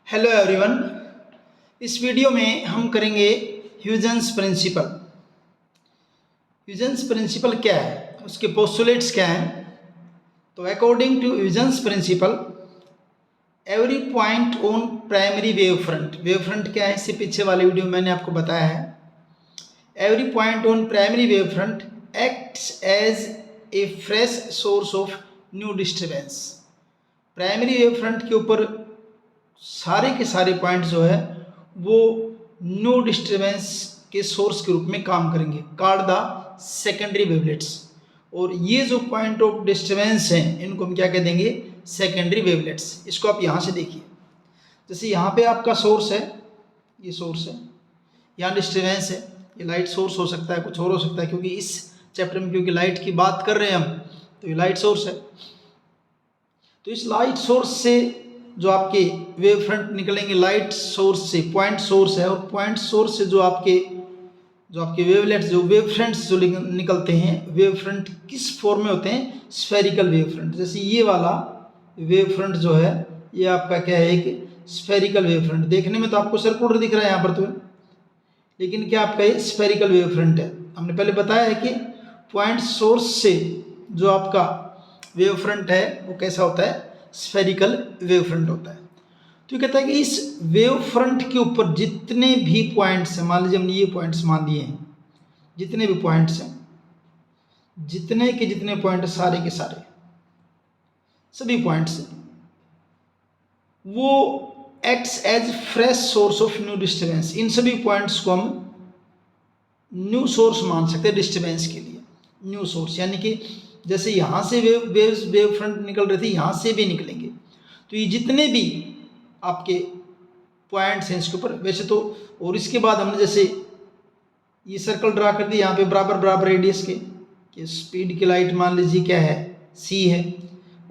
Hello everyone. इस video में हम करेंगे ह्यूजेंस प्रिंसिपल। ह्यूजेंस प्रिंसिपल क्या है, उसके पोस्टुलेट्स क्या हैं। तो according to Huygens principle every point on primary wave front क्या है, इससे पीछे वाले वीडियो में मैंने आपको बताया है। Every point on primary wave front acts as a fresh source of new disturbance. Primary wave front के ऊपर सारे के सारे पॉइंट जो है वो न्यू डिस्टर्बेंस के सोर्स के रूप में काम करेंगे, कॉल्ड द सेकेंडरी वेवलेट्स। और ये जो पॉइंट ऑफ डिस्टर्बेंस हैं इनको हम क्या कह देंगे, सेकेंडरी वेवलेट्स। इसको आप यहाँ से देखिए, जैसे यहाँ पे आपका सोर्स है, ये सोर्स है, यहाँ डिस्टर्बेंस है, ये लाइट सोर्स हो सकता है, कुछ और हो सकता है, क्योंकि इस चैप्टर में क्योंकि लाइट की बात कर रहे हैं हम, तो ये लाइट सोर्स है। तो इस लाइट सोर्स से जो आपके वेव फ्रंट निकलेंगे, लाइट सोर्स से, पॉइंट सोर्स है, और पॉइंट सोर्स से जो आपके वेवलेट्स, जो वेव फ्रंट्स जो निकलते हैं, वेव फ्रंट किस फॉर्म में होते हैं, स्फेरिकल वेव फ्रंट। जैसे ये वाला वेव फ्रंट जो है ये आपका क्या है, एक स्फेरिकल वेव फ्रंट। देखने में तो आपको सर्कुलर दिख रहा है यहाँ पर तो, लेकिन क्या आपका ये स्फेरिकल वेव फ्रंट है। हमने पहले बताया है कि पॉइंट सोर्स से जो आपका वेव फ्रंट है वो कैसा होता है, स्फेरिकल वेव फ्रंट होता है। तो कहता है कि इस वेव फ्रंट के ऊपर जितने भी पॉइंट्स हैं, मान लीजिए हमने ये पॉइंट्स मान लिए हैं, जितने भी पॉइंट्स हैं, जितने के जितने पॉइंट सारे के सारे सभी पॉइंट्स हैं, वो acts as fresh source of new disturbance. इन सभी पॉइंट्स को हम न्यू सोर्स मान सकते हैं डिस्टर्बेंस के लिए। न्यू सोर्स यानी कि जैसे यहाँ से वेव फ्रंट निकल रहे थे, यहाँ से भी निकलेंगे। तो ये जितने भी आपके पॉइंट्स हैं इसके ऊपर, वैसे तो, और इसके बाद हमने जैसे ये सर्कल ड्रा कर दिया यहाँ पे बराबर बराबर रेडियस के, कि स्पीड की लाइट मान लीजिए क्या है, c है,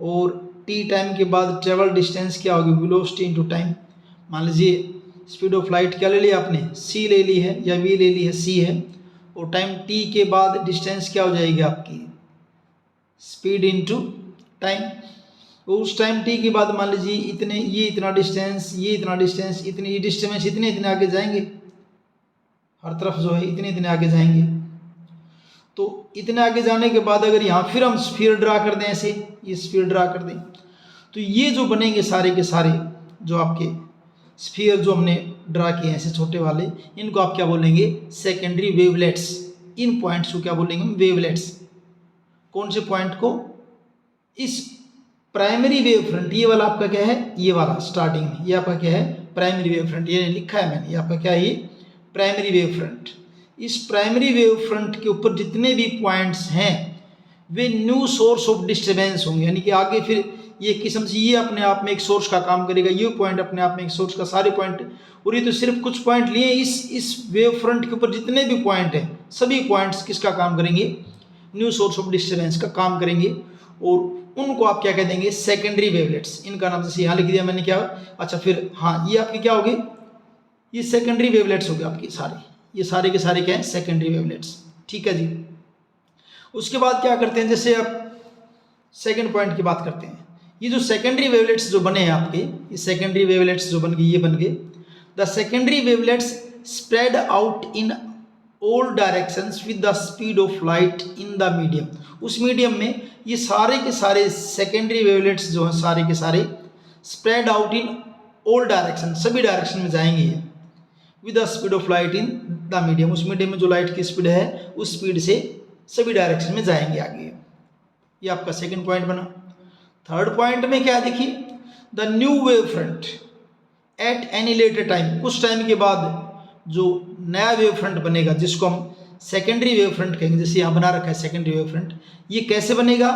और t टाइम के बाद ट्रेवल डिस्टेंस क्या होगी, वेलोसिटी इनटू टाइम। मान लीजिए स्पीड ऑफ लाइट क्या ले लिया आपने, c ले ली है या v ले ली है, c है, और टाइम t के बाद डिस्टेंस क्या हो जाएगी आपकी, स्पीड इनटू टाइम। उस टाइम t के बाद मान लीजिए इतने, ये इतना डिस्टेंस, ये इतना डिस्टेंस, इतने ये डिस्टेंस, इतने इतने आगे जाएंगे, हर तरफ जो है इतने इतने आगे जाएंगे। तो इतने आगे जाने के बाद अगर यहाँ फिर हम स्फीयर ड्रा कर दें, ऐसे ये स्फीयर ड्रा कर दें, तो ये जो बनेंगे सारे के सारे जो आपके स्फीयर जो हमने ड्रा किए हैं ऐसे छोटे वाले, इनको आप क्या बोलेंगे, सेकेंडरी वेवलेट्स। इन पॉइंट्स को क्या बोलेंगे हम, वेवलेट्स। कौन से पॉइंट को, इस प्राइमरी वेव फ्रंट, ये वाला आपका क्या है, ये वाला स्टार्टिंग में, ये आपका क्या है, प्राइमरी वेव फ्रंट, ये लिखा है मैंने, ये आपका क्या है, प्राइमरी वेव फ्रंट। इस प्राइमरी वेव फ्रंट के ऊपर जितने भी पॉइंट्स हैं वे न्यू सोर्स ऑफ डिस्टर्बेंस होंगे, यानी कि आगे फिर ये किस्म से ये अपने आप में एक सोर्स का काम करेगा, ये पॉइंट अपने आप में एक सोर्स का, सारे पॉइंट। और ये तो सिर्फ कुछ पॉइंट लिए, इस वेव फ्रंट के ऊपर जितने भी पॉइंट हैं सभी पॉइंट्स किसका काम करेंगे, न्यू सोर्स ऑफ डिस्टर्बेंस का काम करेंगे, और उनको आप क्या कह देंगे, सेकेंडरी वेवलेट्स। इनका नाम जैसे यहाँ लिख दिया मैंने, क्या, अच्छा फिर हाँ, ये आपके क्या होगी, ये सेकेंडरी वेवलेट्स हो गए आपके सारे, ये सारे के सारे क्या हैं, सेकेंडरी वेवलेट्स। ठीक है जी। उसके बाद क्या करते हैं, जैसे आप सेकेंड पॉइंट की बात करते हैं, ये जो सेकेंडरी वेवलेट्स जो बने हैं आपके, ये सेकेंडरी वेवलेट्स जो बन गए, ये बन गए, the secondary wavelets spread out in all directions with the speed of light in the medium. उस मीडियम में ये सारे के सारे सेकेंडरी वेवलेट्स जो हैं सारे के सारे spread out in all direction, सभी डायरेक्शन में जाएंगे ये, with the speed of light in the medium. उस मीडियम में जो लाइट की स्पीड है उस स्पीड से सभी डायरेक्शन में जाएंगे आगे। ये आपका सेकेंड पॉइंट बना। थर्ड पॉइंट में क्या देखिए, the new wave front at any later time, कुछ टाइम के बाद जो नया वेव फ्रंट बनेगा जिसको हम सेकेंडरी वेव फ्रंट कहेंगे, जैसे यहाँ बना रखा है सेकेंडरी वेव फ्रंट, ये कैसे बनेगा,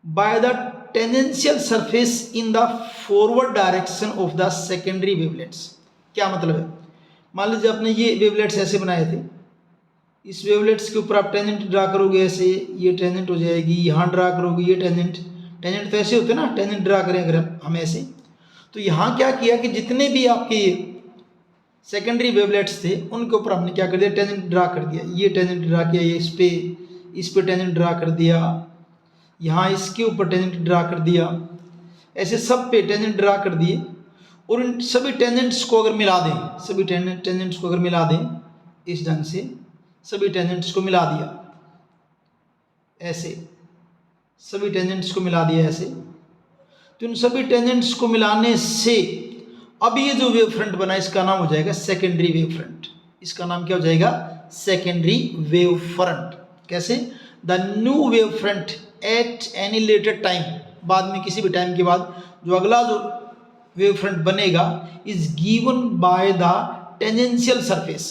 by the tangential surface in the forward direction of the secondary wavelets. क्या मतलब है, मान लीजिए आपने ये वेवलेट्स ऐसे बनाए थे, इस वेवलेट्स के ऊपर आप टेंजेंट ड्रा करोगे ऐसे, ये टेंजेंट हो जाएगी, यहाँ ड्रा करोगे ये टेंजेंट तो ऐसे होते हैं ना, टेंजेंट ड्रा करें अगर हम ऐसे, तो यहाँ क्या किया कि जितने भी आपके सेकेंडरी वेवलेट्स थे उनके ऊपर हमने क्या कर दिया, टेंजेंट ड्रा कर दिया। ये टेंजेंट ड्रा किया, ये इस पे टेंजेंट ड्रा कर दिया, यहाँ इसके ऊपर टेंजेंट ड्रा कर दिया, ऐसे सब पे टेंजेंट ड्रा कर दिए। और इन सभी टेंजेंट्स को अगर मिला दें, सभी टेंजेंट्स को अगर मिला दें इस ढंग से, सभी टेंजेंट्स को मिला दिया ऐसे, सभी टेंजेंट्स को मिला दिया ऐसे, तो इन सभी टेंजेंट्स को मिलाने से अब ये जो वेव फ्रंट बना इसका नाम हो जाएगा सेकेंडरी वेव फ्रंट। इसका नाम क्या हो जाएगा? Secondary wave front. कैसे? The new wave front at any later time, बाद में किसी भी टाइम के बाद जो अगला जो वेव फ्रंट बनेगा is given by the tangential surface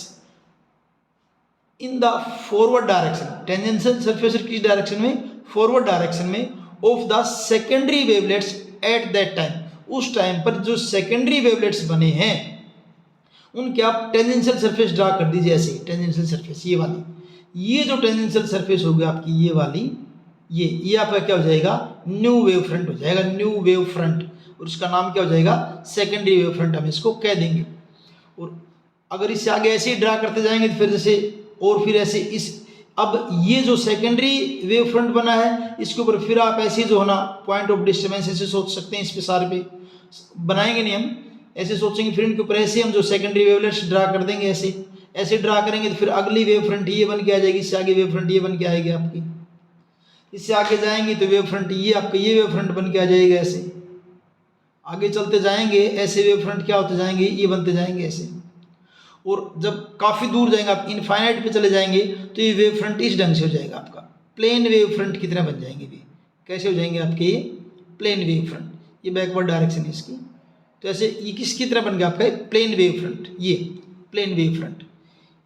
in the forward direction. Tangential surface किस डायरेक्शन में? फॉरवर्ड डायरेक्शन में of the secondary wavelets at that time. उस टाइम पर जो सेकेंडरी वेवलेट्स बने हैं उनके आप टेंजेंशियल सरफेस ड्रा कर दीजिए ऐसे। टेंजेंशियल सरफेस ये वाली, ये जो टेंजेंशियल सरफेस होगी आपकी ये वाली, ये आपका क्या हो जाएगा? न्यू वेव फ्रंट हो जाएगा, न्यू वेव फ्रंट। और उसका नाम क्या हो जाएगा? सेकेंडरी वेव फ्रंट हम इसको कह देंगे। और अगर इससे आगे ऐसे ही ड्रा करते जाएंगे तो फिर जैसे और फिर ऐसे इस, अब ये जो सेकेंडरी वेव फ्रंट बना है इसके ऊपर फिर आप ऐसे जो है ना पॉइंट ऑफ डिस्टर्बेंस ऐसे सोच सकते हैं। इस पे सारे पे बनाएंगे नहीं हम, ऐसे सोचेंगे, फिर इनके ऊपर ऐसे हम जो सेकेंडरी वेवलेट्स ड्रा कर देंगे ऐसे, ऐसे ड्रा करेंगे तो फिर अगली वेव फ्रंट ये बन के आ जाएगी, इससे आगे वेव फ्रंट ये बन के आएगी आपकी, इससे आगे जाएंगे तो वेव फ्रंट ये आपका ये वेव फ्रंट बन के आ जाएगा ऐसे। आगे चलते जाएंगे ऐसे वेव फ्रंट क्या होते जाएंगे? ये बनते जाएंगे ऐसे। और जब काफ़ी दूर जाएंगे आप इनफाइनाइट पे चले जाएंगे तो ये वेव फ्रंट इस ढंग से हो जाएगा आपका, प्लेन वेव फ्रंट की तरह बन जाएंगे। भी कैसे हो जाएंगे आपके? ये प्लेन वेव फ्रंट, ये बैकवर्ड डायरेक्शन है इसकी, तो ऐसे ये किसकी तरह बन गया आपका? प्लेन वेव फ्रंट, ये प्लेन वेव फ्रंट।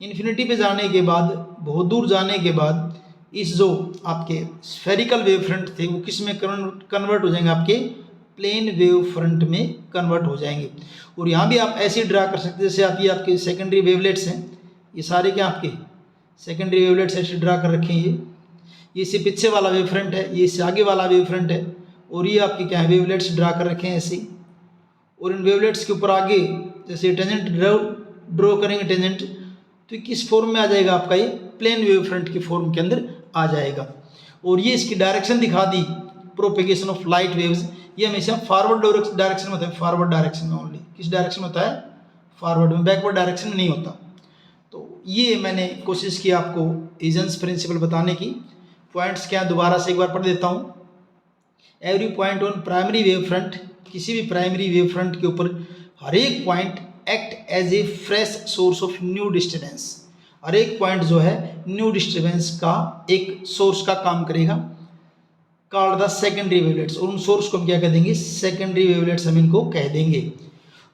इन्फिनिटी पे जाने के बाद, बहुत दूर जाने के बाद इस जो आपके स्फेरिकल वेव फ्रंट थे वो किस में कन्वर्ट हो जाएंगे? आपके प्लेन वेव फ्रंट में कन्वर्ट हो जाएंगे। और यहाँ भी आप ऐसे ड्रा कर सकते हैं जैसे आप ये आपके सेकेंडरी वेवलेट्स हैं, ये सारे क्या आपके सेकेंडरी वेवलेट्स ऐसे ड्रा कर रखे हैं। ये इससे पीछे वाला वेव फ्रंट है, ये इससे आगे वाला वेव फ्रंट है, और ये आपके क्या है? वेवलेट्स ड्रा कर रखे हैं ऐसे। और इन वेवलेट्स के ऊपर आगे जैसे टेंजेंट ड्रॉ करेंगे टेंजेंट, तो किस फॉर्म में आ जाएगा आपका? ये प्लेन वेव फ्रंट की फॉर्म के अंदर आ जाएगा। और ये इसकी डायरेक्शन दिखा दी, प्रोपेगेशन ऑफ लाइट वेव्स, ये हमेशा फॉरवर्ड डायरेक्शन में होता है, फॉरवर्ड डायरेक्शन में ओनली। किस डायरेक्शन में होता है? फॉरवर्ड में, बैकवर्ड डायरेक्शन में नहीं होता। तो ये मैंने कोशिश की आपको ह्यूजेंस प्रिंसिपल बताने की। पॉइंट्स क्या दोबारा से एक बार पढ़ देता हूँ। Every point on primary wave front, किसी भी प्राइमरी वेव फ्रंट के ऊपर हर एक point act as a fresh source of new disturbance. हर एक पॉइंट जो है न्यू डिस्टर्बेंस का एक सोर्स का काम करेगा, कॉल्ड द सेकेंडरी वेवलेट्स। और उन सोर्स को हम क्या कह देंगे? सेकेंडरी वेवलेट्स हम इनको कह देंगे।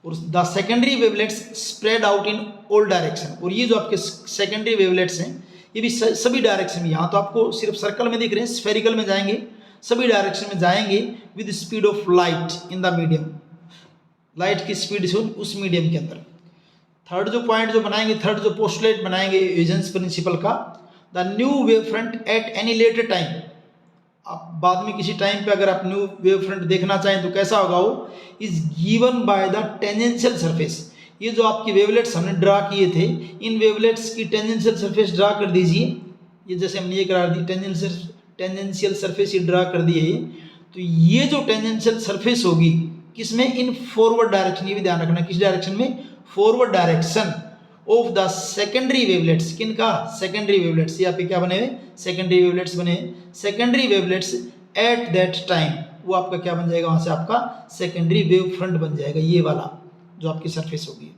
और the secondary wavelets spread out in all direction. और ये जो आपके सेकेंडरी वेवलेट्स हैं ये भी सभी डायरेक्शन में, यहाँ तो आपको सिर्फ सर्कल में दिख रहे हैं, स्फेरिकल में जाएंगे, सभी डायरेक्शन में जाएंगे with speed of light in the medium, light की स्पीड से उस मीडियम के अंदर। थर्ड जो पॉइंट जो बनाएंगे, थर्ड जो पोस्टुलेट बनाएंगे ह्यूजेंस प्रिंसिपल का, the new wave front at any later time. आप बाद में किसी टाइम पे अगर आप न्यू वेव फ्रंट देखना चाहें तो कैसा होगा? वो is given by the tangential surface. ये जो आपकी वेवलेट्स हमने ड्रा किए थे, इन वेवलेट्स की टेंजेंशियल सरफेस ड्रा कर दीजिए। ये जैसे हमने ये करा दी, टेंजेंशियल सरफेस ये ड्रा कर दिए। तो ये जो टेंजेंशियल सरफेस होगी किसमें? In forward direction. ये भी ध्यान रखना, किस डायरेक्शन में? Forward direction of the secondary wavelets. किन का? Secondary wavelets. ये आपके क्या बने हुए? सेकेंडरी वेवलेट्स बने। Secondary wavelets at that time, वो आपका क्या बन जाएगा? वहाँ से आपका सेकेंडरी वेव फ्रंट बन जाएगा, ये वाला जो आपकी सरफेस होगी।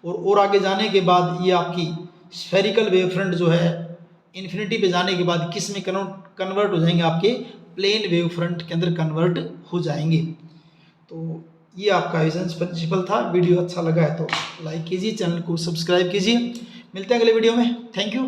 और आगे जाने के बाद ये आपकी स्फेरिकल वेव फ्रंट जो है इन्फिनिटी पे जाने के बाद किस में कन्वर्ट हो जाएंगे? आपके प्लेन वेव फ्रंट के अंदर कन्वर्ट हो जाएंगे। तो ये आपका ह्यूजेंस प्रिंसिपल था। वीडियो अच्छा लगा है तो लाइक कीजिए, चैनल को सब्सक्राइब कीजिए। मिलते हैं अगले वीडियो में। Thank you.